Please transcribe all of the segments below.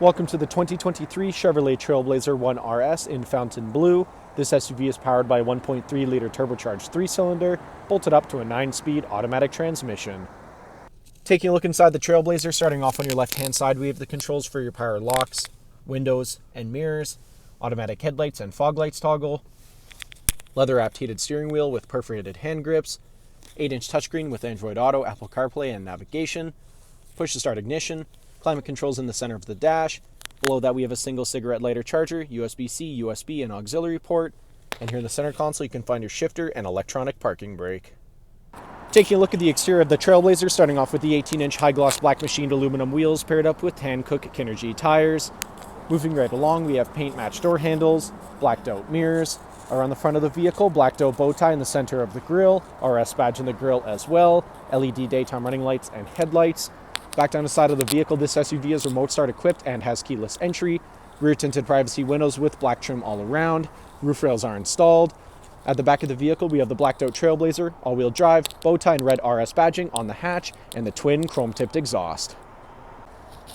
Welcome to the 2023 Chevrolet Trailblazer RS in Fountain Blue. This SUV is powered by a 1.3-liter turbocharged 3-cylinder, bolted up to a 9-speed automatic transmission. Taking a look inside the Trailblazer, starting off on your left-hand side, we have the controls for your power locks, windows and mirrors, automatic headlights and fog lights toggle, leather-wrapped heated steering wheel with perforated hand grips, 8-inch touchscreen with Android Auto, Apple CarPlay and navigation, push-to-start ignition, climate controls in the center of the dash. Below that we have a single cigarette lighter charger, USB-C, USB, and auxiliary port. And here in the center console you can find your shifter and electronic parking brake. Taking a look at the exterior of the Trailblazer, starting off with the 18-inch high-gloss black machined aluminum wheels paired up with Hankook Kinergy tires. Moving right along, we have paint-matched door handles, blacked out mirrors. Around the front of the vehicle, blacked out bow tie in the center of the grille, RS badge in the grille as well, LED daytime running lights and headlights. Back down the side of the vehicle, this SUV is remote start equipped and has keyless entry. Rear tinted privacy windows with black trim all around. Roof rails are installed. At the back of the vehicle, we have the blacked out Trailblazer, all-wheel drive, bow tie and red RS badging on the hatch, and the twin chrome-tipped exhaust.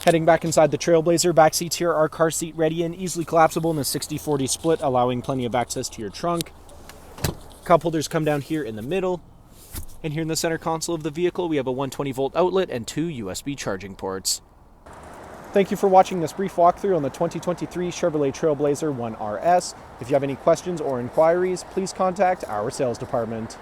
Heading back inside the Trailblazer, back seats here are car seat ready and easily collapsible in a 60-40 split, allowing plenty of access to your trunk. Cup holders come down here in the middle. And here in the center console of the vehicle, we have a 120-volt outlet and 2 USB charging ports. Thank you for watching this brief walkthrough on the 2023 Chevrolet Trailblazer RS. If you have any questions or inquiries, please contact our sales department.